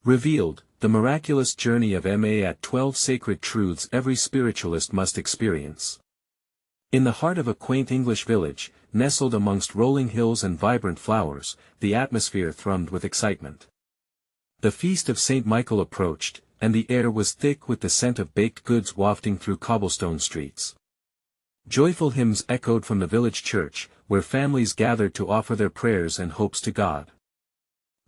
Revealed, the miraculous journey of MA at 12 sacred truths every spiritualist must experience. In the heart of a quaint English village, nestled amongst rolling hills and vibrant flowers, the atmosphere thrummed with excitement. The feast of St. Michael approached, and the air was thick with the scent of baked goods wafting through cobblestone streets. Joyful hymns echoed from the village church, where families gathered to offer their prayers and hopes to God.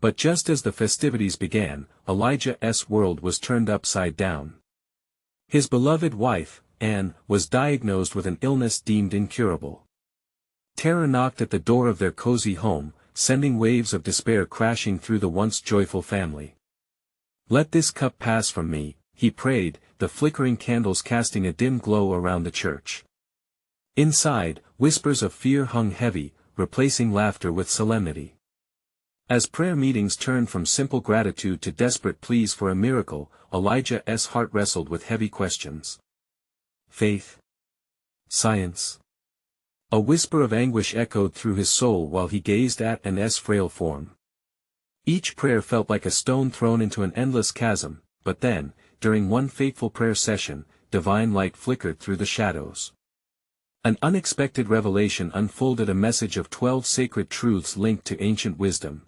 But just as the festivities began, Elijah's world was turned upside down. His beloved wife, Anne, was diagnosed with an illness deemed incurable. Terror knocked at the door of their cozy home, sending waves of despair crashing through the once joyful family. "Let this cup pass from me," he prayed, the flickering candles casting a dim glow around the church. Inside, whispers of fear hung heavy, replacing laughter with solemnity. As prayer meetings turned from simple gratitude to desperate pleas for a miracle, Elijah's heart wrestled with heavy questions. Faith? Science? A whisper of anguish echoed through his soul while he gazed at Anne's frail form. Each prayer felt like a stone thrown into an endless chasm, but then, during one fateful prayer session, divine light flickered through the shadows. An unexpected revelation unfolded, a message of 12 sacred truths linked to ancient wisdom.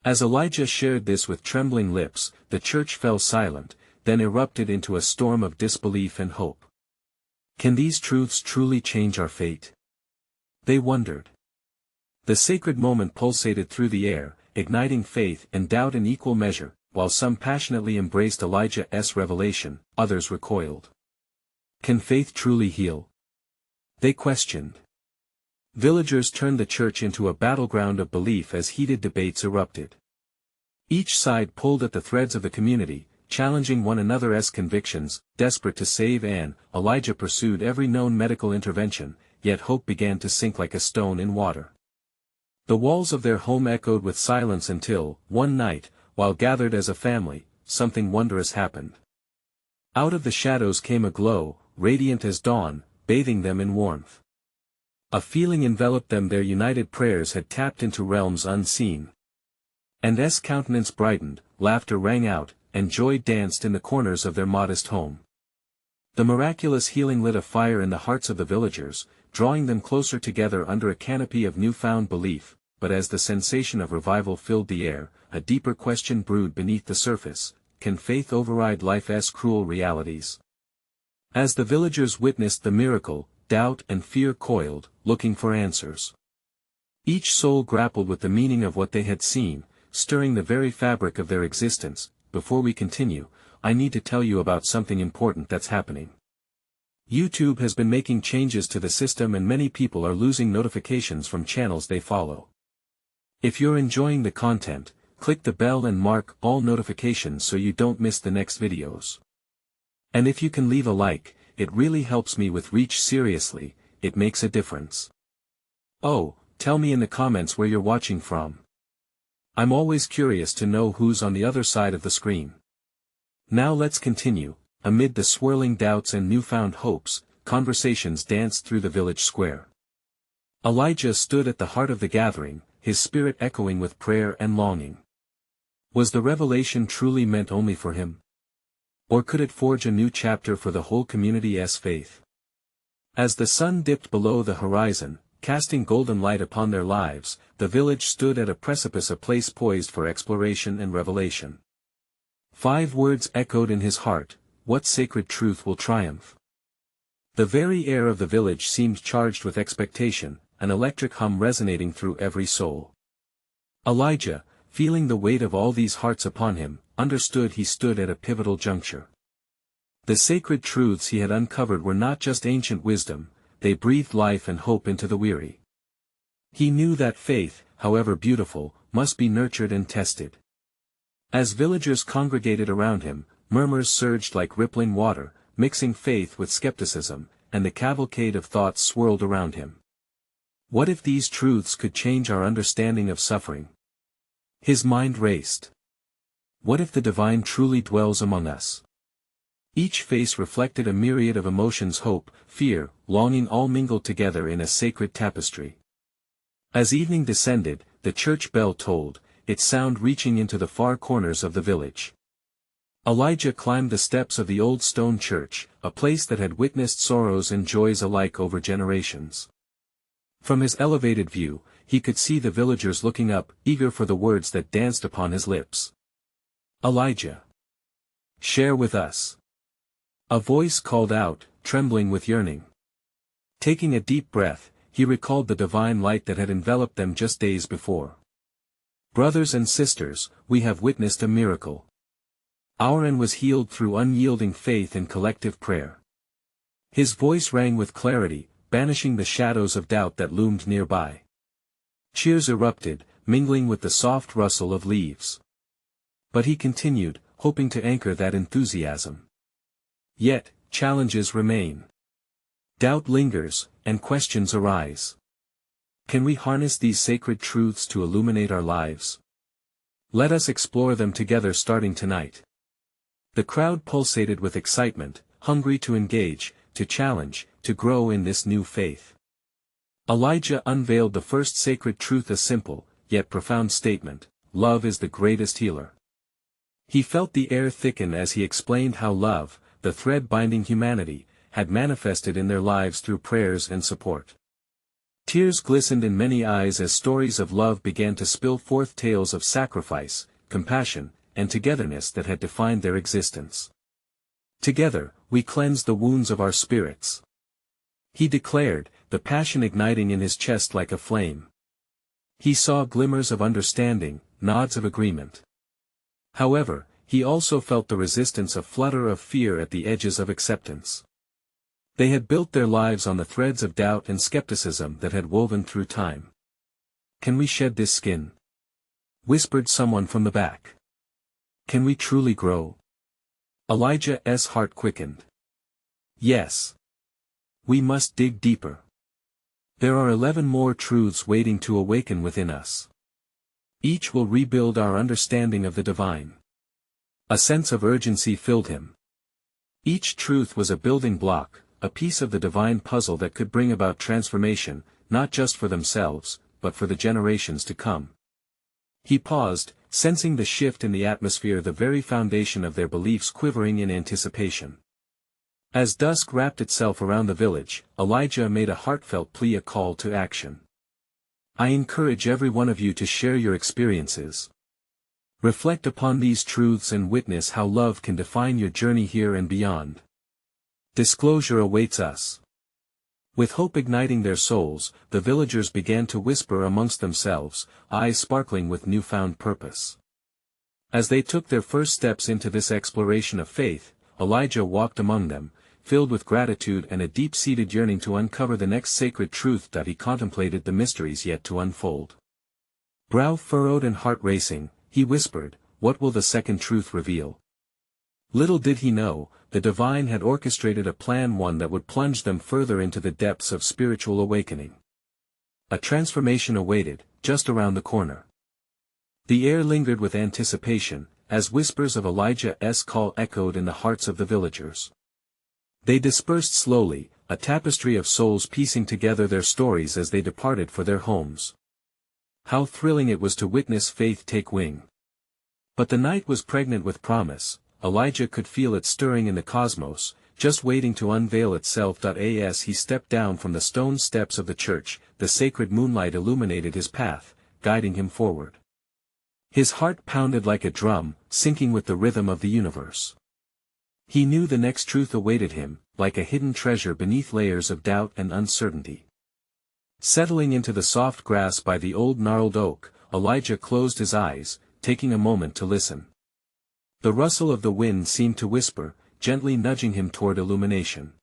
As Elijah shared this with trembling lips, the church fell silent, then erupted into a storm of disbelief and hope. Can these truths truly change our fate? They wondered. The sacred moment pulsated through the air, igniting faith and doubt in equal measure, while some passionately embraced Elijah's revelation, others recoiled. Can faith truly heal? They questioned. Villagers turned the church into a battleground of belief as heated debates erupted. Each side pulled at the threads of the community, challenging one another's convictions. Desperate to save Anne, Elijah pursued every known medical intervention, yet hope began to sink like a stone in water. The walls of their home echoed with silence until, one night, while gathered as a family, something wondrous happened. Out of the shadows came a glow, radiant as dawn, bathing them in warmth. A feeling enveloped them. Their united prayers had tapped into realms unseen. Anne's countenance brightened, laughter rang out, and joy danced in the corners of their modest home. The miraculous healing lit a fire in the hearts of the villagers, drawing them closer together under a canopy of newfound belief. But as the sensation of revival filled the air, a deeper question brewed beneath the surface: can faith override life's cruel realities? As the villagers witnessed the miracle, doubt and fear coiled, looking for answers. Each soul grappled with the meaning of what they had seen, stirring the very fabric of their existence. Before we continue, I need to tell you about something important that's happening. YouTube has been making changes to the system and many people are losing notifications from channels they follow. If you're enjoying the content, click the bell and mark all notifications so you don't miss the next videos. And if you can leave a like, it really helps me with reach. Seriously, it makes a difference. Oh, tell me in the comments where you're watching from. I'm always curious to know who's on the other side of the screen. Now let's continue. Amid the swirling doubts and newfound hopes, conversations danced through the village square. Elijah stood at the heart of the gathering, his spirit echoing with prayer and longing. Was the revelation truly meant only for him? Or could it forge a new chapter for the whole community's faith? As the sun dipped below the horizon, casting golden light upon their lives, the village stood at a precipice, a place poised for exploration and revelation. 5 words echoed in his heart: what sacred truth will triumph? The very air of the village seemed charged with expectation, an electric hum resonating through every soul. Elijah, feeling the weight of all these hearts upon him, understood he stood at a pivotal juncture. The sacred truths he had uncovered were not just ancient wisdom, they breathed life and hope into the weary. He knew that faith, however beautiful, must be nurtured and tested. As villagers congregated around him, murmurs surged like rippling water, mixing faith with skepticism, and the cavalcade of thoughts swirled around him. What if these truths could change our understanding of suffering? His mind raced. What if the divine truly dwells among us? Each face reflected a myriad of emotions: hope, fear, longing, all mingled together in a sacred tapestry. As evening descended, the church bell tolled, its sound reaching into the far corners of the village. Elijah climbed the steps of the old stone church, a place that had witnessed sorrows and joys alike over generations. From his elevated view, he could see the villagers looking up, eager for the words that danced upon his lips. "Elijah! Share with us!" A voice called out, trembling with yearning. Taking a deep breath, he recalled the divine light that had enveloped them just days before. "Brothers and sisters, we have witnessed a miracle. Aaron was healed through unyielding faith and collective prayer." His voice rang with clarity, banishing the shadows of doubt that loomed nearby. Cheers erupted, mingling with the soft rustle of leaves. But he continued, hoping to anchor that enthusiasm. Yet, challenges remain. Doubt lingers, and questions arise. Can we harness these sacred truths to illuminate our lives? Let us explore them together starting tonight. The crowd pulsated with excitement, hungry to engage, to challenge, to grow in this new faith. Elijah unveiled the first sacred truth, a simple, yet profound statement: love is the greatest healer. He felt the air thicken as he explained how love, the thread binding humanity, had manifested in their lives through prayers and support. Tears glistened in many eyes as stories of love began to spill forth, tales of sacrifice, compassion, and togetherness that had defined their existence. "Together, we cleanse the wounds of our spirits," he declared, the passion igniting in his chest like a flame. He saw glimmers of understanding, nods of agreement. However, he also felt the resistance, a flutter of fear at the edges of acceptance. They had built their lives on the threads of doubt and skepticism that had woven through time. "Can we shed this skin?" whispered someone from the back. "Can we truly grow?" Elijah's heart quickened. "Yes. We must dig deeper. There are 11 more truths waiting to awaken within us. Each will rebuild our understanding of the divine." A sense of urgency filled him. Each truth was a building block, a piece of the divine puzzle that could bring about transformation, not just for themselves, but for the generations to come. He paused, sensing the shift in the atmosphere, the very foundation of their beliefs quivering in anticipation. As dusk wrapped itself around the village, Elijah made a heartfelt plea, a call to action. "I encourage every one of you to share your experiences. Reflect upon these truths and witness how love can define your journey here and beyond. Disclosure awaits us." With hope igniting their souls, the villagers began to whisper amongst themselves, eyes sparkling with newfound purpose. As they took their first steps into this exploration of faith, Elijah walked among them, filled with gratitude and a deep-seated yearning to uncover the next sacred truth that he contemplated the mysteries yet to unfold. Brow furrowed and heart racing, he whispered, "What will the second truth reveal?" Little did he know, the divine had orchestrated a plan, one that would plunge them further into the depths of spiritual awakening. A transformation awaited, just around the corner. The air lingered with anticipation, as whispers of Elijah's call echoed in the hearts of the villagers. They dispersed slowly, a tapestry of souls piecing together their stories as they departed for their homes. How thrilling it was to witness faith take wing. But the night was pregnant with promise. Elijah could feel it stirring in the cosmos, just waiting to unveil itself. As he stepped down from the stone steps of the church, the sacred moonlight illuminated his path, guiding him forward. His heart pounded like a drum, syncing with the rhythm of the universe. He knew the next truth awaited him, like a hidden treasure beneath layers of doubt and uncertainty. Settling into the soft grass by the old gnarled oak, Elijah closed his eyes, taking a moment to listen. The rustle of the wind seemed to whisper, gently nudging him toward illumination.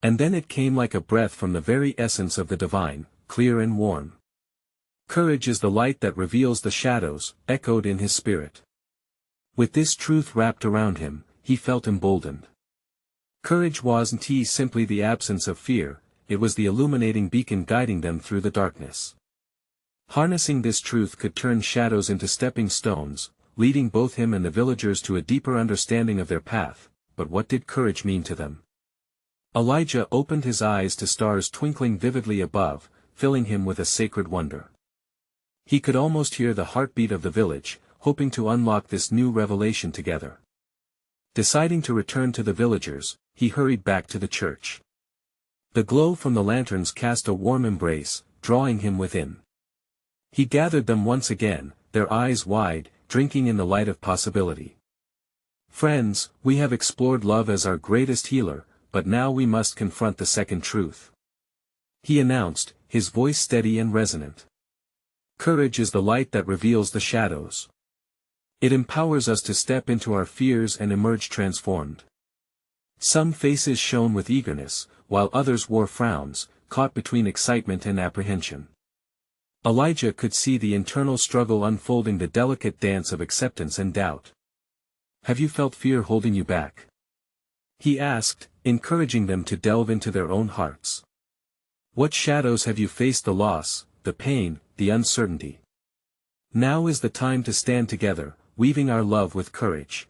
And then it came like a breath from the very essence of the divine, clear and warm. "Courage is the light that reveals the shadows," echoed in his spirit. With this truth wrapped around him, he felt emboldened. Courage wasn't simply the absence of fear, it was the illuminating beacon guiding them through the darkness. Harnessing this truth could turn shadows into stepping stones, leading both him and the villagers to a deeper understanding of their path. But what did courage mean to them? Elijah opened his eyes to stars twinkling vividly above, filling him with a sacred wonder. He could almost hear the heartbeat of the village, hoping to unlock this new revelation together. Deciding to return to the villagers, he hurried back to the church. The glow from the lanterns cast a warm embrace, drawing him within. He gathered them once again, their eyes wide, drinking in the light of possibility. Friends, we have explored love as our greatest healer, but now we must confront the second truth. He announced, his voice steady and resonant. Courage is the light that reveals the shadows. It empowers us to step into our fears and emerge transformed. Some faces shone with eagerness, while others wore frowns, caught between excitement and apprehension. Elijah could see the internal struggle unfolding, the delicate dance of acceptance and doubt. Have you felt fear holding you back? He asked, encouraging them to delve into their own hearts. What shadows have you faced? The loss, the pain, the uncertainty. Now is the time to stand together, weaving our love with courage.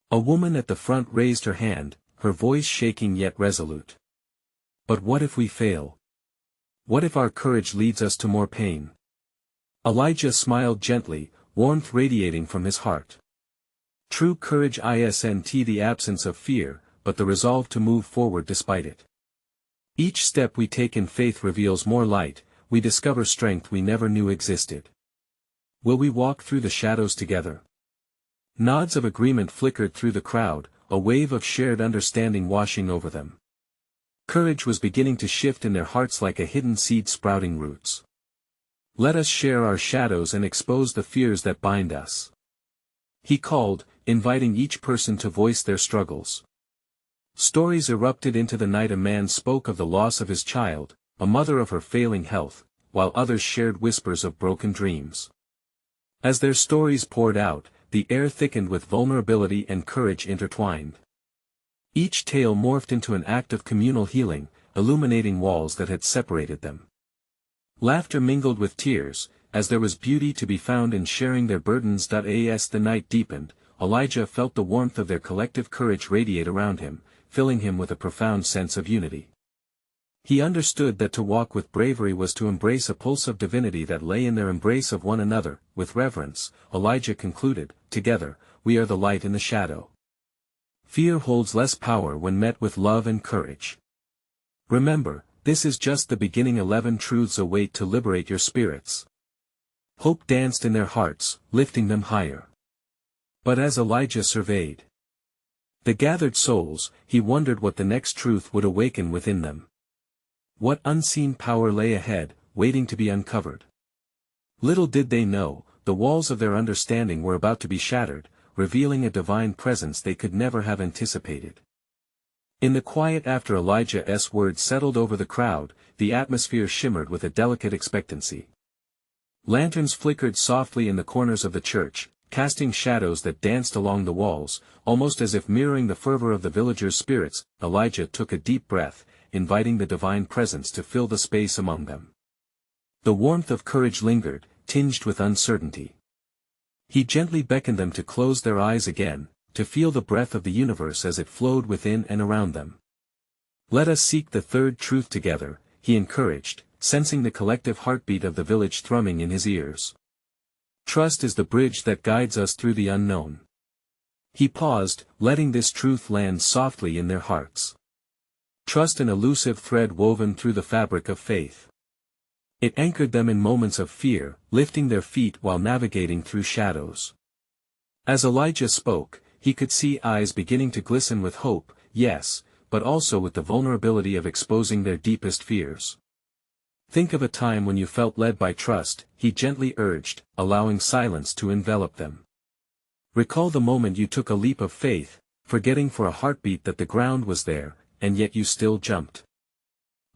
A woman at the front raised her hand, her voice shaking yet resolute. But what if we fail? What if our courage leads us to more pain? Elijah smiled gently, warmth radiating from his heart. True courage isn't the absence of fear, but the resolve to move forward despite it. Each step we take in faith reveals more light, we discover strength we never knew existed. Will we walk through the shadows together? Nods of agreement flickered through the crowd, a wave of shared understanding washing over them. Courage was beginning to shift in their hearts like a hidden seed sprouting roots. Let us share our shadows and expose the fears that bind us. He called, inviting each person to voice their struggles. Stories erupted into the night. A man spoke of the loss of his child, a mother of her failing health, while others shared whispers of broken dreams. As their stories poured out, the air thickened with vulnerability and courage intertwined. Each tale morphed into an act of communal healing, illuminating walls that had separated them. Laughter mingled with tears, as there was beauty to be found in sharing their burdens. As the night deepened, Elijah felt the warmth of their collective courage radiate around him, filling him with a profound sense of unity. He understood that to walk with bravery was to embrace a pulse of divinity that lay in their embrace of one another. With reverence, Elijah concluded, together, we are the light in the shadow. Fear holds less power when met with love and courage. Remember, this is just the beginning. 11 truths await to liberate your spirits. Hope danced in their hearts, lifting them higher. But as Elijah surveyed the gathered souls, he wondered what the next truth would awaken within them. What unseen power lay ahead, waiting to be uncovered? Little did they know, the walls of their understanding were about to be shattered, revealing a divine presence they could never have anticipated. In the quiet after Elijah's words settled over the crowd, the atmosphere shimmered with a delicate expectancy. Lanterns flickered softly in the corners of the church, casting shadows that danced along the walls, almost as if mirroring the fervor of the villagers' spirits. Elijah took a deep breath, inviting the divine presence to fill the space among them. The warmth of courage lingered, tinged with uncertainty. He gently beckoned them to close their eyes again, to feel the breath of the universe as it flowed within and around them. Let us seek the third truth together, he encouraged, sensing the collective heartbeat of the village thrumming in his ears. Trust is the bridge that guides us through the unknown. He paused, letting this truth land softly in their hearts. Trust, an elusive thread woven through the fabric of faith. It anchored them in moments of fear, lifting their feet while navigating through shadows. As Elijah spoke, he could see eyes beginning to glisten with hope, yes, but also with the vulnerability of exposing their deepest fears. Think of a time when you felt led by trust, he gently urged, allowing silence to envelop them. Recall the moment you took a leap of faith, forgetting for a heartbeat that the ground was there, and yet you still jumped.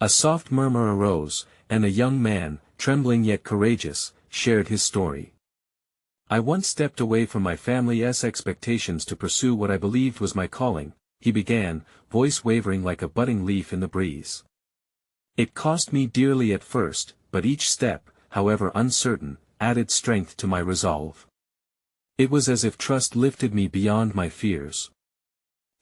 A soft murmur arose, and a young man, trembling yet courageous, shared his story. I once stepped away from my family's expectations to pursue what I believed was my calling, he began, voice wavering like a budding leaf in the breeze. It cost me dearly at first, but each step, however uncertain, added strength to my resolve. It was as if trust lifted me beyond my fears.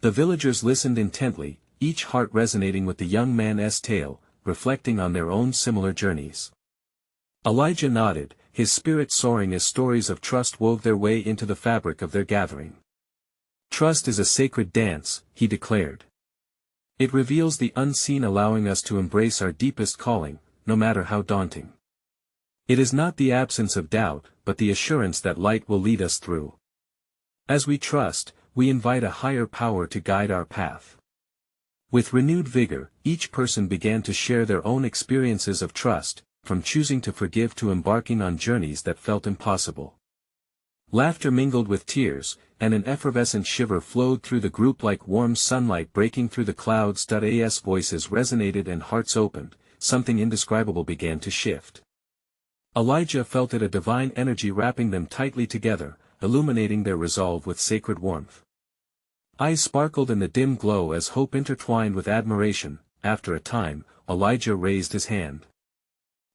The villagers listened intently, each heart resonating with the young man's tale, reflecting on their own similar journeys. Elijah nodded, his spirit soaring as stories of trust wove their way into the fabric of their gathering. Trust is a sacred dance, he declared. It reveals the unseen, allowing us to embrace our deepest calling, no matter how daunting. It is not the absence of doubt, but the assurance that light will lead us through. As we trust, we invite a higher power to guide our path. With renewed vigor, each person began to share their own experiences of trust, from choosing to forgive to embarking on journeys that felt impossible. Laughter mingled with tears, and an effervescent shiver flowed through the group like warm sunlight breaking through the clouds. As voices resonated and hearts opened, something indescribable began to shift. Elijah felt it, a divine energy wrapping them tightly together, illuminating their resolve with sacred warmth. Eyes sparkled in the dim glow as hope intertwined with admiration. After a time, Elijah raised his hand.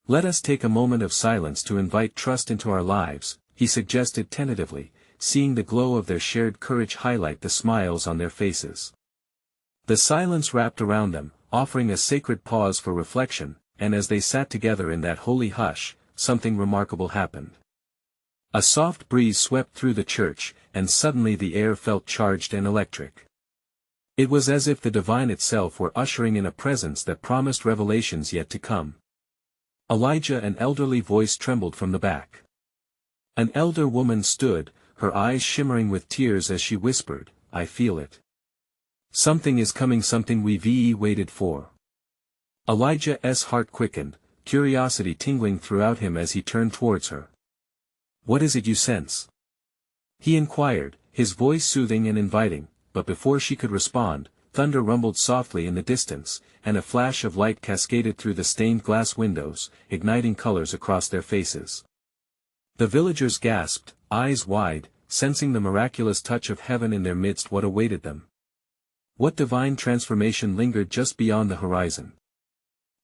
"Let us take a moment of silence to invite trust into our lives," he suggested tentatively, seeing the glow of their shared courage highlight the smiles on their faces. The silence wrapped around them, offering a sacred pause for reflection, and as they sat together in that holy hush, something remarkable happened. A soft breeze swept through the church, and suddenly the air felt charged and electric. It was as if the divine itself were ushering in a presence that promised revelations yet to come. "Elijah," an elderly voice trembled from the back. An elder woman stood, her eyes shimmering with tears as she whispered, "I feel it. Something is coming, something we've waited for." Elijah's heart quickened, curiosity tingling throughout him as he turned towards her. "What is it you sense?" he inquired, his voice soothing and inviting, but before she could respond, thunder rumbled softly in the distance, and a flash of light cascaded through the stained glass windows, igniting colors across their faces. The villagers gasped, eyes wide, sensing the miraculous touch of heaven in their midst. What awaited them? What divine transformation lingered just beyond the horizon?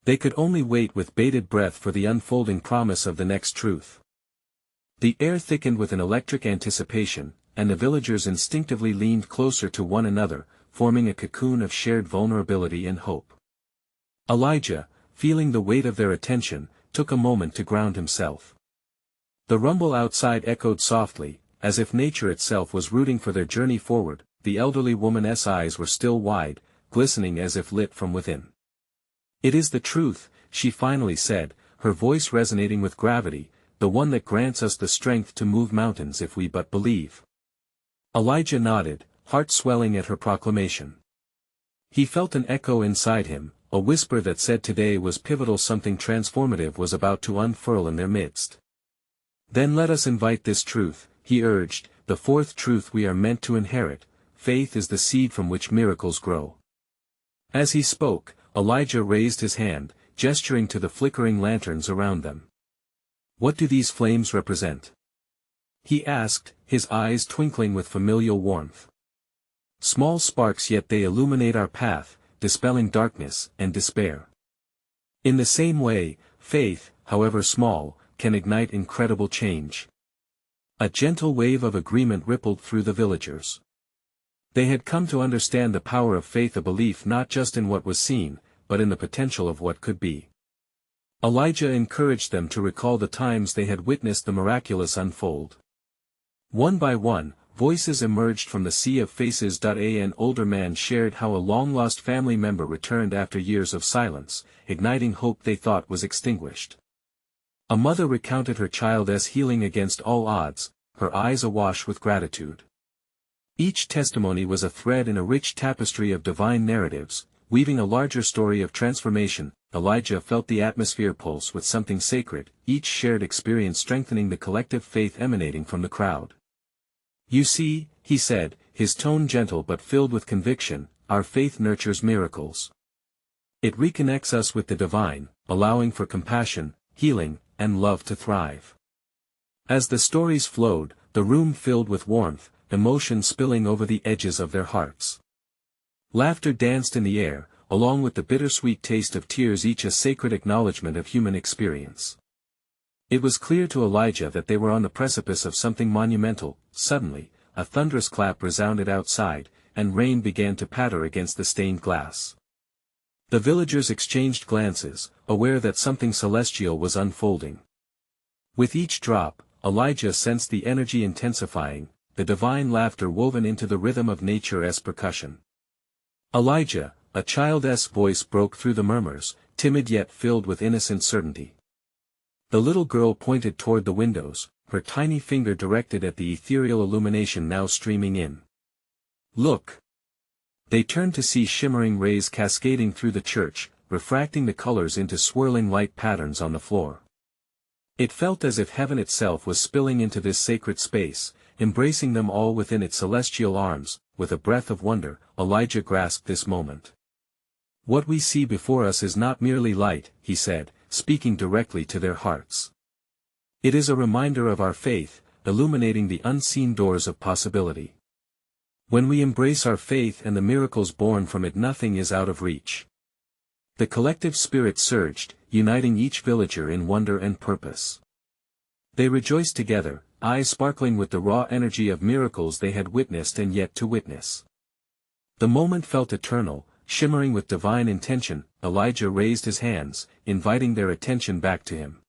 They could only wait with bated breath for the unfolding promise of the next truth. The air thickened with an electric anticipation, and the villagers instinctively leaned closer to one another, forming a cocoon of shared vulnerability and hope. Elijah, feeling the weight of their attention, took a moment to ground himself. The rumble outside echoed softly, as if nature itself was rooting for their journey forward. The elderly woman's eyes were still wide, glistening as if lit from within. "It is the truth," she finally said, her voice resonating with gravity, "the one that grants us the strength to move mountains if we but believe." Elijah nodded, heart swelling at her proclamation. He felt an echo inside him, a whisper that said today was pivotal, something transformative was about to unfurl in their midst. "Then let us invite this truth," he urged, "the fourth truth we are meant to inherit: faith is the seed from which miracles grow." As he spoke, Elijah raised his hand, gesturing to the flickering lanterns around them. "What do these flames represent?" he asked, his eyes twinkling with familial warmth. "Small sparks, yet they illuminate our path, dispelling darkness and despair. In the same way, faith, however small, can ignite incredible change." A gentle wave of agreement rippled through the villagers. They had come to understand the power of faith, a belief not just in what was seen, but in the potential of what could be. Elijah encouraged them to recall the times they had witnessed the miraculous unfold. One by one, voices emerged from the sea of faces. An older man shared how a long-lost family member returned after years of silence, igniting hope they thought was extinguished. A mother recounted her child's healing against all odds, her eyes awash with gratitude. Each testimony was a thread in a rich tapestry of divine narratives, weaving a larger story of transformation. Elijah felt the atmosphere pulse with something sacred, each shared experience strengthening the collective faith emanating from the crowd. "You see," he said, his tone gentle but filled with conviction, "our faith nurtures miracles. It reconnects us with the divine, allowing for compassion, healing, and love to thrive." As the stories flowed, the room filled with warmth, emotion spilling over the edges of their hearts. Laughter danced in the air, along with the bittersweet taste of tears, each a sacred acknowledgement of human experience. It was clear to Elijah that they were on the precipice of something monumental. Suddenly, a thunderous clap resounded outside, and rain began to patter against the stained glass. The villagers exchanged glances, aware that something celestial was unfolding. With each drop, Elijah sensed the energy intensifying, the divine laughter woven into the rhythm of nature's percussion. Elijah, a child's voice broke through the murmurs, timid yet filled with innocent certainty. The little girl pointed toward the windows, her tiny finger directed at the ethereal illumination now streaming in. "Look!" They turned to see shimmering rays cascading through the church, refracting the colors into swirling light patterns on the floor. It felt as if heaven itself was spilling into this sacred space, embracing them all within its celestial arms. With a breath of wonder, Elijah grasped this moment. "What we see before us is not merely light," he said, speaking directly to their hearts. "It is a reminder of our faith, illuminating the unseen doors of possibility. When we embrace our faith and the miracles born from it, nothing is out of reach." The collective spirit surged, uniting each villager in wonder and purpose. They rejoiced together, eyes sparkling with the raw energy of miracles they had witnessed and yet to witness. The moment felt eternal, shimmering with divine intention. Elijah raised his hands, inviting their attention back to him.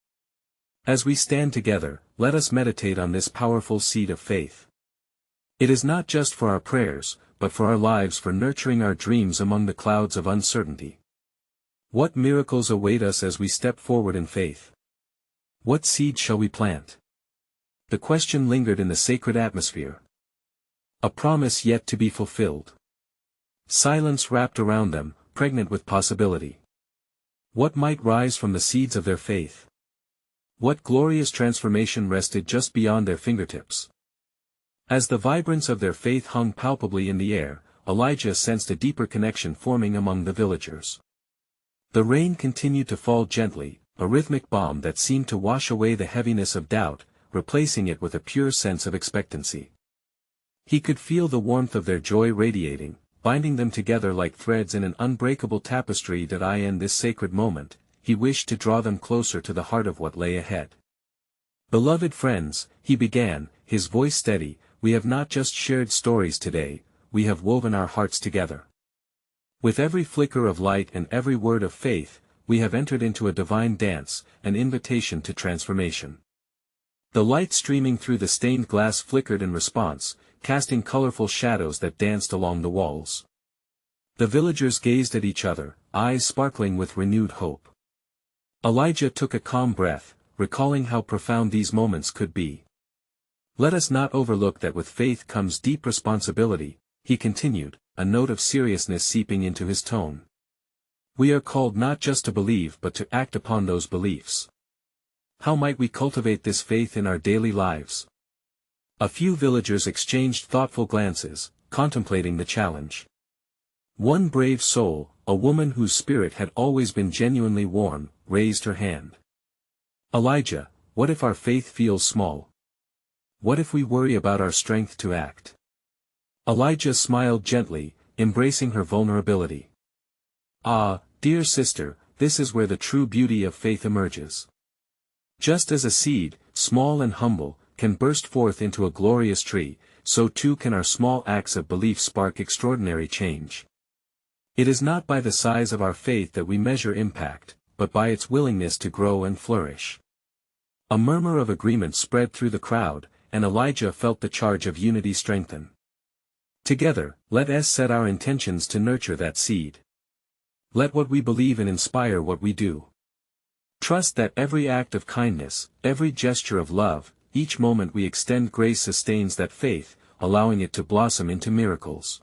"As we stand together, let us meditate on this powerful seed of faith. It is not just for our prayers, but for our lives, for nurturing our dreams among the clouds of uncertainty. What miracles await us as we step forward in faith? What seed shall we plant?" The question lingered in the sacred atmosphere. A promise yet to be fulfilled. Silence wrapped around them, pregnant with possibility. What might rise from the seeds of their faith? What glorious transformation rested just beyond their fingertips? As the vibrance of their faith hung palpably in the air, Elijah sensed a deeper connection forming among the villagers. The rain continued to fall gently, a rhythmic balm that seemed to wash away the heaviness of doubt, replacing it with a pure sense of expectancy. He could feel the warmth of their joy radiating, binding them together like threads in an unbreakable tapestry. That in this sacred moment, he wished to draw them closer to the heart of what lay ahead. "Beloved friends," he began, his voice steady, "we have not just shared stories today, we have woven our hearts together. With every flicker of light and every word of faith, we have entered into a divine dance, an invitation to transformation." The light streaming through the stained glass flickered in response, casting colorful shadows that danced along the walls. The villagers gazed at each other, eyes sparkling with renewed hope. Elijah took a calm breath, recalling how profound these moments could be. "Let us not overlook that with faith comes deep responsibility," he continued, a note of seriousness seeping into his tone. "We are called not just to believe but to act upon those beliefs. How might we cultivate this faith in our daily lives?" A few villagers exchanged thoughtful glances, contemplating the challenge. One brave soul, a woman whose spirit had always been genuinely warm, raised her hand. "Elijah, what if our faith feels small? What if we worry about our strength to act?" Elijah smiled gently, embracing her vulnerability. "Ah, dear sister, this is where the true beauty of faith emerges. Just as a seed, small and humble, can burst forth into a glorious tree, so too can our small acts of belief spark extraordinary change. It is not by the size of our faith that we measure impact, but by its willingness to grow and flourish." A murmur of agreement spread through the crowd, and Elijah felt the charge of unity strengthen. "Together, let us set our intentions to nurture that seed. Let what we believe in inspire what we do. Trust that every act of kindness, every gesture of love, each moment we extend grace sustains that faith, allowing it to blossom into miracles."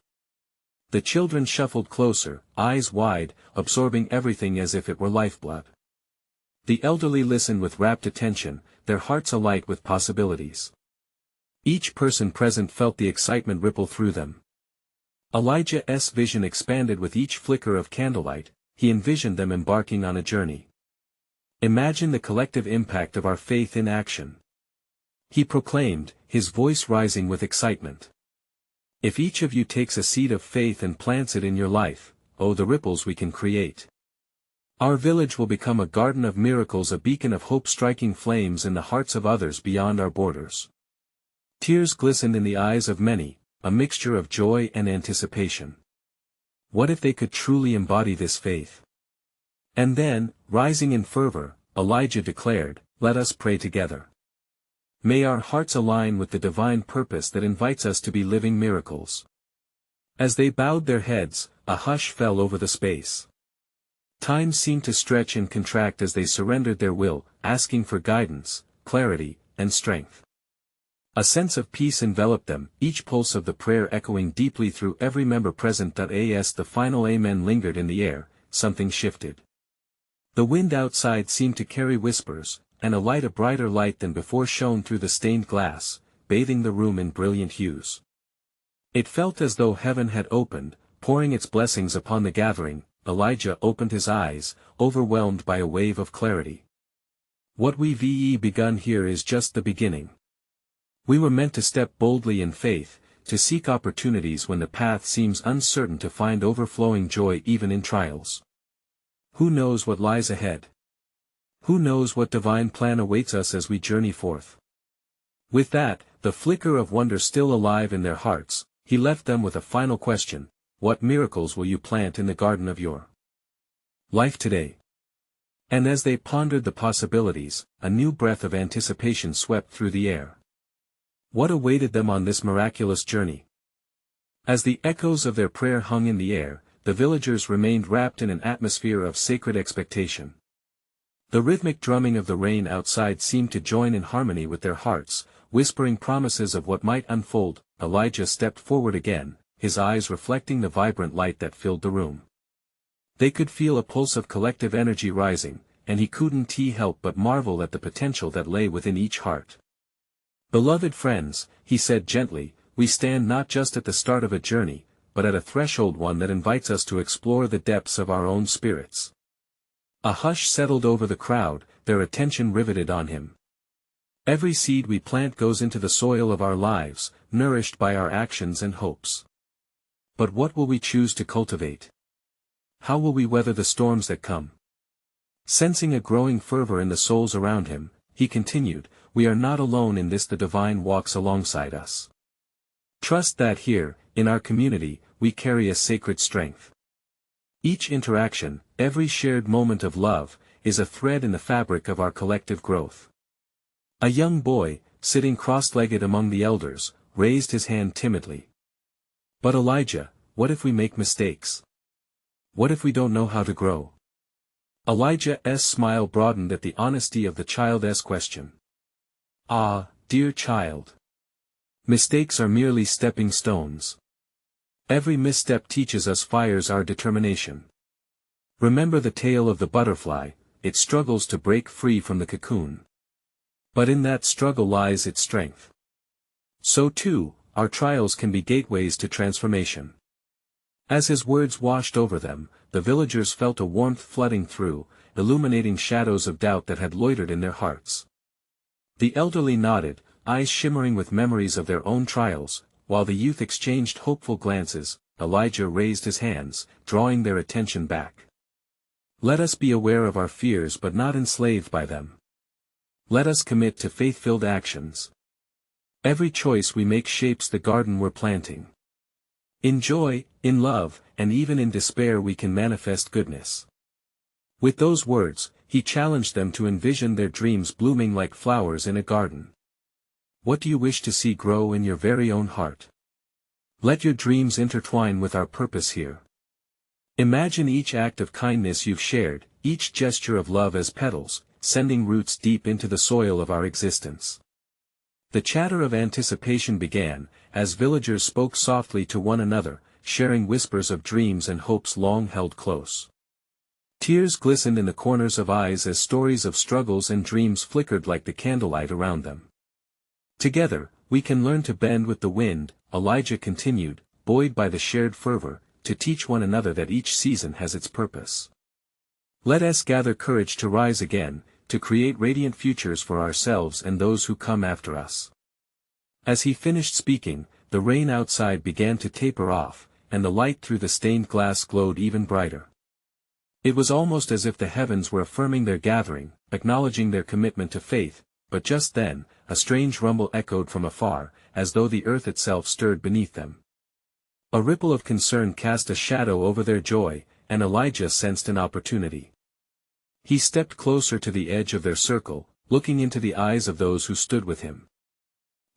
The children shuffled closer, eyes wide, absorbing everything as if it were lifeblood. The elderly listened with rapt attention, their hearts alight with possibilities. Each person present felt the excitement ripple through them. Elijah's vision expanded with each flicker of candlelight, he envisioned them embarking on a journey. "Imagine the collective impact of our faith in action," he proclaimed, his voice rising with excitement. "If each of you takes a seed of faith and plants it in your life, oh, the ripples we can create. Our village will become a garden of miracles, a beacon of hope striking flames in the hearts of others beyond our borders." Tears glistened in the eyes of many, a mixture of joy and anticipation. What if they could truly embody this faith? And then, rising in fervor, Elijah declared, "Let us pray together." May our hearts align with the divine purpose that invites us to be living miracles. As they bowed their heads, a hush fell over the space. Time seemed to stretch and contract as they surrendered their will, asking for guidance, clarity, and strength. A sense of peace enveloped them, each pulse of the prayer echoing deeply through every member present. As the final amen lingered in the air, something shifted. The wind outside seemed to carry whispers, and a brighter light than before shone through the stained glass, bathing the room in brilliant hues. It felt as though heaven had opened, pouring its blessings upon the gathering. Elijah opened his eyes, overwhelmed by a wave of clarity. What we've begun here is just the beginning. We were meant to step boldly in faith, to seek opportunities when the path seems uncertain, to find overflowing joy even in trials. Who knows what lies ahead? Who knows what divine plan awaits us as we journey forth? With that, the flicker of wonder still alive in their hearts, he left them with a final question: what miracles will you plant in the garden of your life today? And as they pondered the possibilities, a new breath of anticipation swept through the air. What awaited them on this miraculous journey? As the echoes of their prayer hung in the air, the villagers remained wrapped in an atmosphere of sacred expectation. The rhythmic drumming of the rain outside seemed to join in harmony with their hearts, whispering promises of what might unfold. Elijah stepped forward again, his eyes reflecting the vibrant light that filled the room. They could feel a pulse of collective energy rising, and he couldn't help but marvel at the potential that lay within each heart. Beloved friends, he said gently, we stand not just at the start of a journey, but at a threshold, one that invites us to explore the depths of our own spirits. A hush settled over the crowd, their attention riveted on him. Every seed we plant goes into the soil of our lives, nourished by our actions and hopes. But what will we choose to cultivate? How will we weather the storms that come? Sensing a growing fervor in the souls around him, he continued, we are not alone in this, the divine walks alongside us. Trust that here, in our community, we carry a sacred strength. Each interaction, every shared moment of love, is a thread in the fabric of our collective growth. A young boy, sitting cross-legged among the elders, raised his hand timidly. But Elijah, what if we make mistakes? What if we don't know how to grow? Elijah's smile broadened at the honesty of the child's question. Ah, dear child. Mistakes are merely stepping stones. Every misstep teaches us, fires our determination. Remember the tale of the butterfly, it struggles to break free from the cocoon. But in that struggle lies its strength. So too, our trials can be gateways to transformation. As his words washed over them, the villagers felt a warmth flooding through, illuminating shadows of doubt that had loitered in their hearts. The elderly nodded, eyes shimmering with memories of their own trials, while the youth exchanged hopeful glances. Elijah raised his hands, drawing their attention back. Let us be aware of our fears but not enslaved by them. Let us commit to faith-filled actions. Every choice we make shapes the garden we're planting. In joy, in love, and even in despair we can manifest goodness. With those words, he challenged them to envision their dreams blooming like flowers in a garden. What do you wish to see grow in your very own heart? Let your dreams intertwine with our purpose here. Imagine each act of kindness you've shared, each gesture of love as petals, sending roots deep into the soil of our existence. The chatter of anticipation began, as villagers spoke softly to one another, sharing whispers of dreams and hopes long held close. Tears glistened in the corners of eyes as stories of struggles and dreams flickered like the candlelight around them. Together, we can learn to bend with the wind, Elijah continued, buoyed by the shared fervor, to teach one another that each season has its purpose. Let us gather courage to rise again, to create radiant futures for ourselves and those who come after us. As he finished speaking, the rain outside began to taper off, and the light through the stained glass glowed even brighter. It was almost as if the heavens were affirming their gathering, acknowledging their commitment to faith, but just then, a strange rumble echoed from afar, as though the earth itself stirred beneath them. A ripple of concern cast a shadow over their joy, and Elijah sensed an opportunity. He stepped closer to the edge of their circle, looking into the eyes of those who stood with him.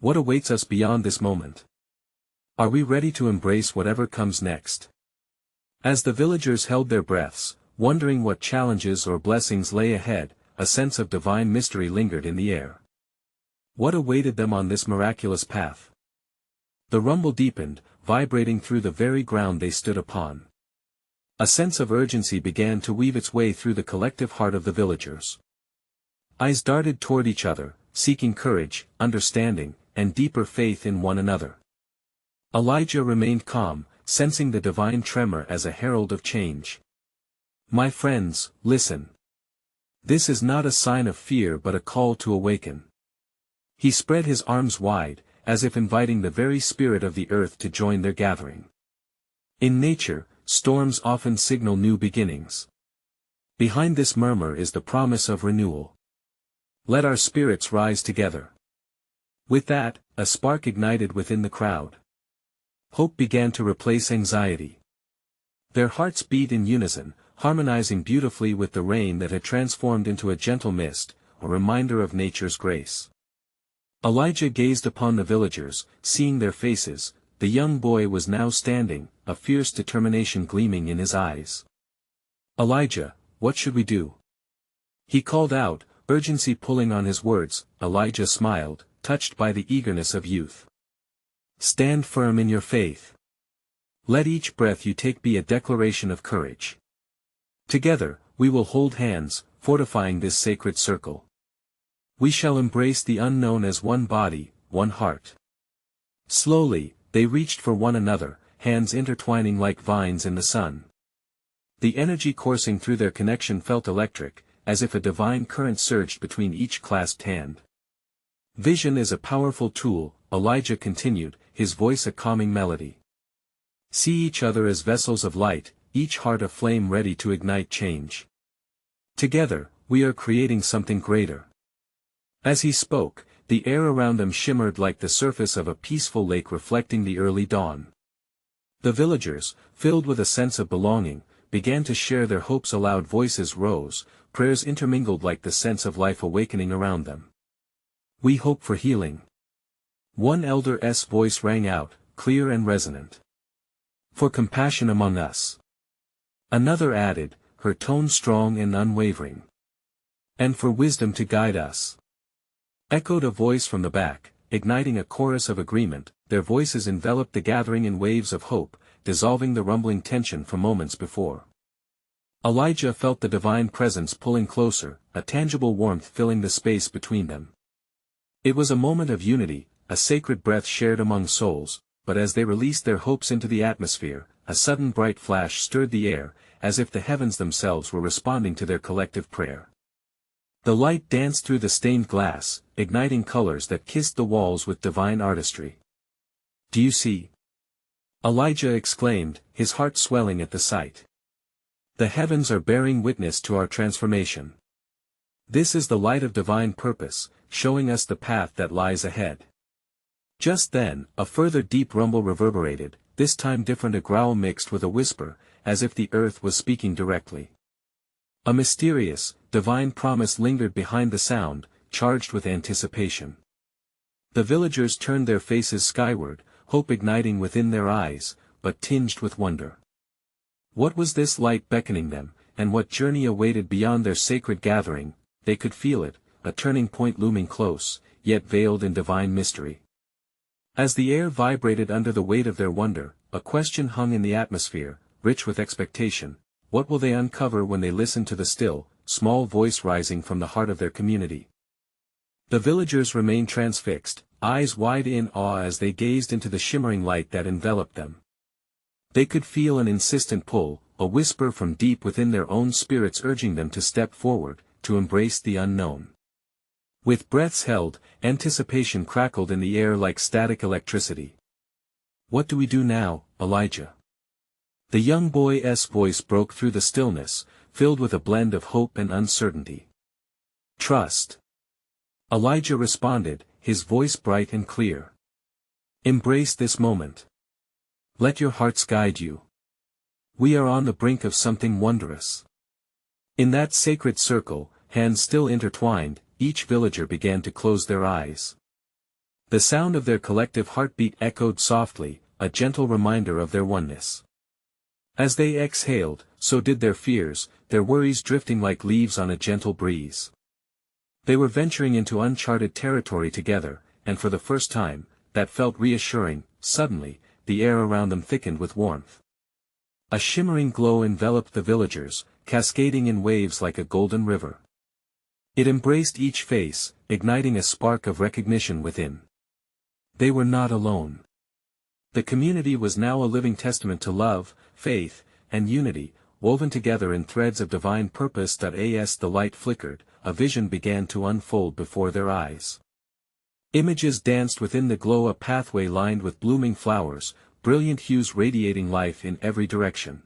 What awaits us beyond this moment? Are we ready to embrace whatever comes next? As the villagers held their breaths, wondering what challenges or blessings lay ahead, a sense of divine mystery lingered in the air. What awaited them on this miraculous path? The rumble deepened, vibrating through the very ground they stood upon. A sense of urgency began to weave its way through the collective heart of the villagers. Eyes darted toward each other, seeking courage, understanding, and deeper faith in one another. Elijah remained calm, sensing the divine tremor as a herald of change. My friends, listen. This is not a sign of fear but a call to awaken. He spread his arms wide, as if inviting the very spirit of the earth to join their gathering. In nature, storms often signal new beginnings. Behind this murmur is the promise of renewal. Let our spirits rise together. With that, a spark ignited within the crowd. Hope began to replace anxiety. Their hearts beat in unison, harmonizing beautifully with the rain that had transformed into a gentle mist, a reminder of nature's grace. Elijah gazed upon the villagers, seeing their faces. The young boy was now standing, a fierce determination gleaming in his eyes. Elijah, what should we do? He called out, urgency pulling on his words. Elijah smiled, touched by the eagerness of youth. Stand firm in your faith. Let each breath you take be a declaration of courage. Together, we will hold hands, fortifying this sacred circle. We shall embrace the unknown as one body, one heart. Slowly, they reached for one another, hands intertwining like vines in the sun. The energy coursing through their connection felt electric, as if a divine current surged between each clasped hand. Vision is a powerful tool, Elijah continued, his voice a calming melody. See each other as vessels of light, each heart a flame ready to ignite change. Together, we are creating something greater. As he spoke, the air around them shimmered like the surface of a peaceful lake reflecting the early dawn. The villagers, filled with a sense of belonging, began to share their hopes aloud. Voices rose, prayers intermingled like the sense of life awakening around them. We hope for healing. One elder's voice rang out, clear and resonant. For compassion among us. Another added, her tone strong and unwavering. And for wisdom to guide us. Echoed a voice from the back, igniting a chorus of agreement. Their voices enveloped the gathering in waves of hope, dissolving the rumbling tension from moments before. Elijah felt the divine presence pulling closer, a tangible warmth filling the space between them. It was a moment of unity, a sacred breath shared among souls, but as they released their hopes into the atmosphere, a sudden bright flash stirred the air, as if the heavens themselves were responding to their collective prayer. The light danced through the stained glass, igniting colors that kissed the walls with divine artistry. Do you see? Elijah exclaimed, his heart swelling at the sight. The heavens are bearing witness to our transformation. This is the light of divine purpose, showing us the path that lies ahead. Just then, a further deep rumble reverberated, this time different, a growl mixed with a whisper, as if the earth was speaking directly. A mysterious, divine promise lingered behind the sound, charged with anticipation. The villagers turned their faces skyward, hope igniting within their eyes, but tinged with wonder. What was this light beckoning them, and what journey awaited beyond their sacred gathering? They could feel it, a turning point looming close, yet veiled in divine mystery. As the air vibrated under the weight of their wonder, a question hung in the atmosphere, rich with expectation. What will they uncover when they listen to the still, small voice rising from the heart of their community? The villagers remained transfixed, eyes wide in awe as they gazed into the shimmering light that enveloped them. They could feel an insistent pull, a whisper from deep within their own spirits urging them to step forward, to embrace the unknown. With breaths held, anticipation crackled in the air like static electricity. What do we do now, Elijah? The young boy's voice broke through the stillness, filled with a blend of hope and uncertainty. Trust. Elijah responded, his voice bright and clear. Embrace this moment. Let your hearts guide you. We are on the brink of something wondrous. In that sacred circle, hands still intertwined, each villager began to close their eyes. The sound of their collective heartbeat echoed softly, a gentle reminder of their oneness. As they exhaled, so did their fears, their worries drifting like leaves on a gentle breeze. They were venturing into uncharted territory together, and for the first time, that felt reassuring. Suddenly, the air around them thickened with warmth. A shimmering glow enveloped the villagers, cascading in waves like a golden river. It embraced each face, igniting a spark of recognition within. They were not alone. The community was now a living testament to love, faith, and unity, woven together in threads of divine purpose. As the light flickered, a vision began to unfold before their eyes. Images danced within the glow, a pathway lined with blooming flowers, brilliant hues radiating life in every direction.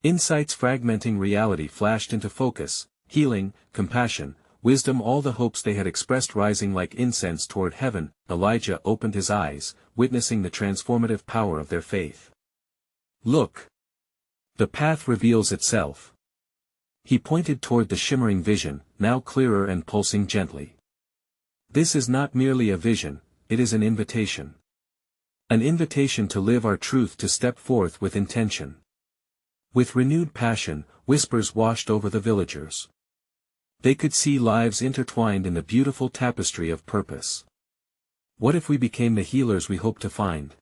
Insights fragmenting reality flashed into focus, healing, compassion, wisdom, all the hopes they had expressed rising like incense toward heaven. Elijah opened his eyes, witnessing the transformative power of their faith. Look! The path reveals itself. He pointed toward the shimmering vision, now clearer and pulsing gently. This is not merely a vision, it is an invitation. An invitation to live our truth, to step forth with intention. With renewed passion, whispers washed over the villagers. They could see lives intertwined in the beautiful tapestry of purpose. What if we became the healers we hope to find?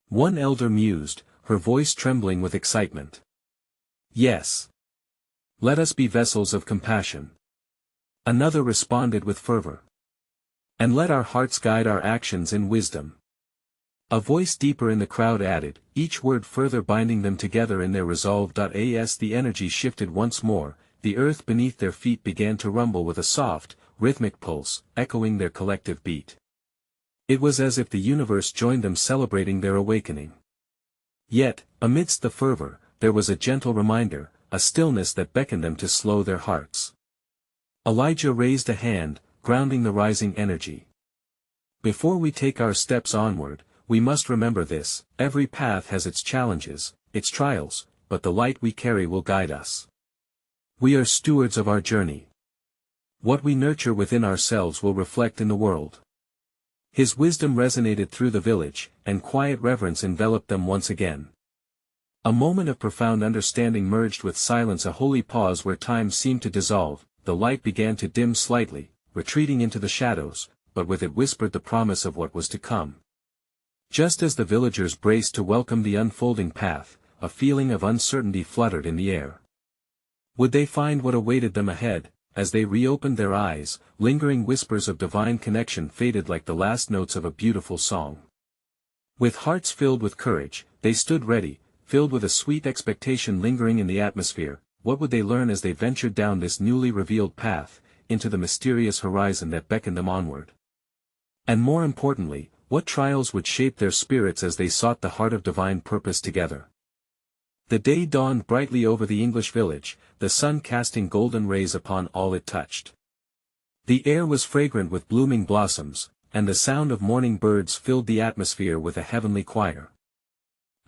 One elder mused, her voice trembling with excitement. Yes. Let us be vessels of compassion. Another responded with fervor. And let our hearts guide our actions in wisdom. A voice deeper in the crowd added, each word further binding them together in their resolve. As the energy shifted once more, the earth beneath their feet began to rumble with a soft, rhythmic pulse, echoing their collective beat. It was as if the universe joined them, celebrating their awakening. Yet, amidst the fervor, there was a gentle reminder, a stillness that beckoned them to slow their hearts. Elijah raised a hand, grounding the rising energy. Before we take our steps onward, we must remember this: every path has its challenges, its trials, but the light we carry will guide us. We are stewards of our journey. What we nurture within ourselves will reflect in the world. His wisdom resonated through the village, and quiet reverence enveloped them once again. A moment of profound understanding merged with silence, a holy pause where time seemed to dissolve. The light began to dim slightly, retreating into the shadows, but with it whispered the promise of what was to come. Just as the villagers braced to welcome the unfolding path, a feeling of uncertainty fluttered in the air. Would they find what awaited them ahead? As they reopened their eyes, lingering whispers of divine connection faded like the last notes of a beautiful song. With hearts filled with courage, they stood ready, filled with a sweet expectation lingering in the atmosphere. What would they learn as they ventured down this newly revealed path, into the mysterious horizon that beckoned them onward? And more importantly, what trials would shape their spirits as they sought the heart of divine purpose together? The day dawned brightly over the English village, the sun casting golden rays upon all it touched. The air was fragrant with blooming blossoms, and the sound of morning birds filled the atmosphere with a heavenly choir.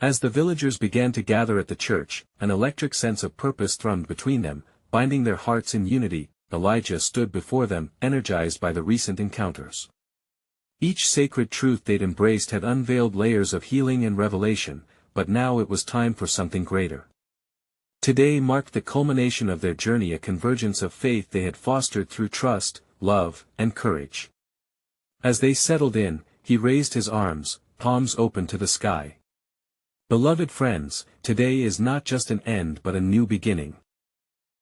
As the villagers began to gather at the church, an electric sense of purpose thrummed between them, binding their hearts in unity. Elijah stood before them, energized by the recent encounters. Each sacred truth they'd embraced had unveiled layers of healing and revelation, but now it was time for something greater. Today marked the culmination of their journey, a convergence of faith they had fostered through trust, love, and courage. As they settled in, he raised his arms, palms open to the sky. Beloved friends, today is not just an end but a new beginning.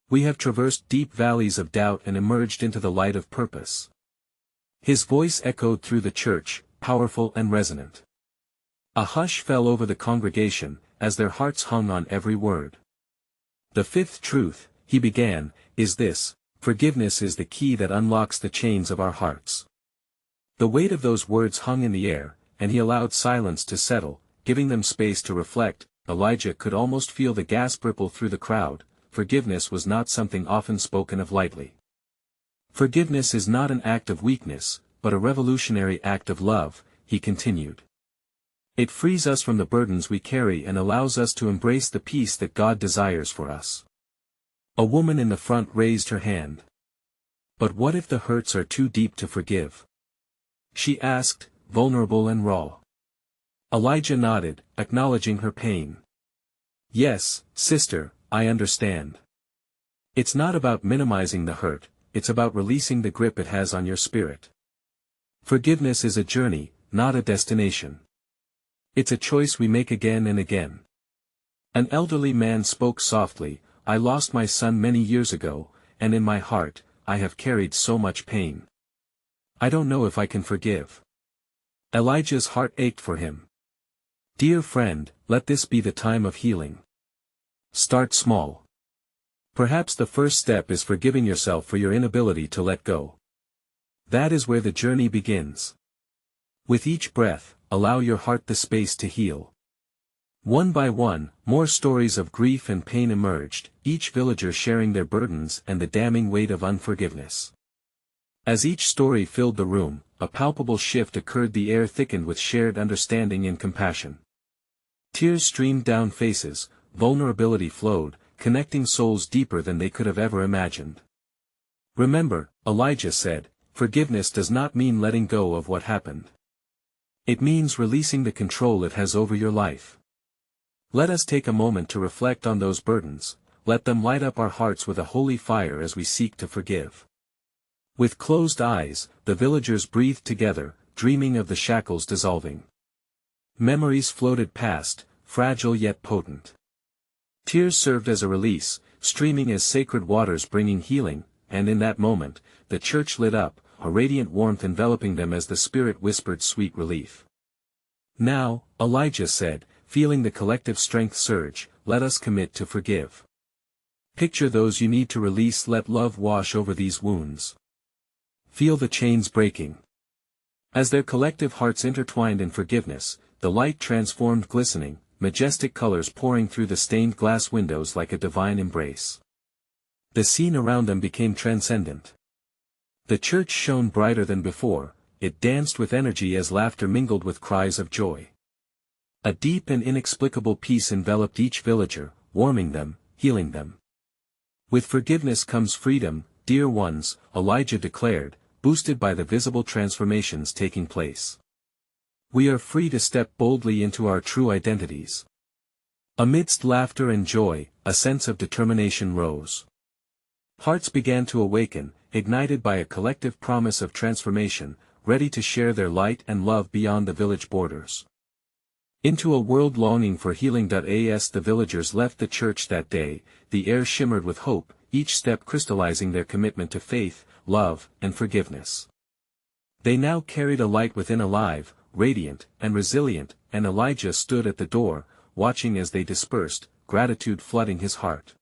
We have traversed deep valleys of doubt and emerged into the light of purpose. His voice echoed through the church, powerful and resonant. A hush fell over the congregation, as their hearts hung on every word. The fifth truth, he began, is this: forgiveness is the key that unlocks the chains of our hearts. The weight of those words hung in the air, and he allowed silence to settle, giving them space to reflect. Elijah could almost feel the gasp ripple through the crowd. Forgiveness was not something often spoken of lightly. Forgiveness is not an act of weakness, but a revolutionary act of love, he continued. It frees us from the burdens we carry and allows us to embrace the peace that God desires for us. A woman in the front raised her hand. But what if the hurts are too deep to forgive? She asked, vulnerable and raw. Elijah nodded, acknowledging her pain. Yes, sister, I understand. It's not about minimizing the hurt, it's about releasing the grip it has on your spirit. Forgiveness is a journey, not a destination. It's a choice we make again and again. An elderly man spoke softly, I lost my son many years ago, and in my heart, I have carried so much pain. I don't know if I can forgive. Elijah's heart ached for him. Dear friend, let this be the time of healing. Start small. Perhaps the first step is forgiving yourself for your inability to let go. That is where the journey begins. With each breath, allow your heart the space to heal. One by one, more stories of grief and pain emerged, each villager sharing their burdens and the damning weight of unforgiveness. As each story filled the room, a palpable shift occurred. The air thickened with shared understanding and compassion. Tears streamed down faces, vulnerability flowed, connecting souls deeper than they could have ever imagined. Remember, Elijah said, forgiveness does not mean letting go of what happened. It means releasing the control it has over your life. Let us take a moment to reflect on those burdens, let them light up our hearts with a holy fire as we seek to forgive. With closed eyes, the villagers breathed together, dreaming of the shackles dissolving. Memories floated past, fragile yet potent. Tears served as a release, streaming as sacred waters bringing healing, and in that moment, the church lit up, a radiant warmth enveloping them as the Spirit whispered sweet relief. Now, Elijah said, feeling the collective strength surge, let us commit to forgive. Picture those you need to release. Let love wash over these wounds. Feel the chains breaking. As their collective hearts intertwined in forgiveness, the light transformed, glistening, majestic colors pouring through the stained glass windows like a divine embrace. The scene around them became transcendent. The church shone brighter than before, it danced with energy as laughter mingled with cries of joy. A deep and inexplicable peace enveloped each villager, warming them, healing them. With forgiveness comes freedom, dear ones, Elijah declared, boosted by the visible transformations taking place. We are free to step boldly into our true identities. Amidst laughter and joy, a sense of determination rose. Hearts began to awaken, ignited by a collective promise of transformation, ready to share their light and love beyond the village borders. Into a world longing for healing. As the villagers left the church that day, the air shimmered with hope, each step crystallizing their commitment to faith, love, and forgiveness. They now carried a light within, alive, radiant, and resilient, and Elijah stood at the door, watching as they dispersed, gratitude flooding his heart.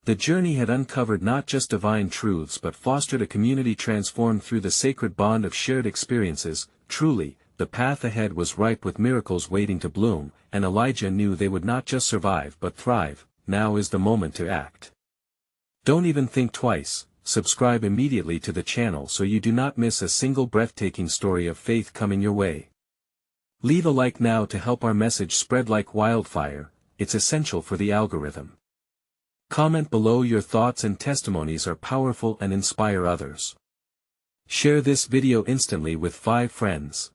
The journey had uncovered not just divine truths but fostered a community transformed through the sacred bond of shared experiences. Truly, the path ahead was ripe with miracles waiting to bloom, and Elijah knew they would not just survive but thrive. Now is the moment to act. Don't even think twice, subscribe immediately to the channel so you do not miss a single breathtaking story of faith coming your way. Leave a like now to help our message spread like wildfire, it's essential for the algorithm. Comment below. Your thoughts and testimonies are powerful and inspire others. Share this video instantly with 5 friends.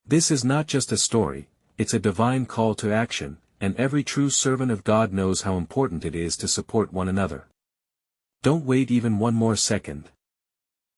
This is not just a story, it's a divine call to action, and every true servant of God knows how important it is to support one another. Don't wait even one more second.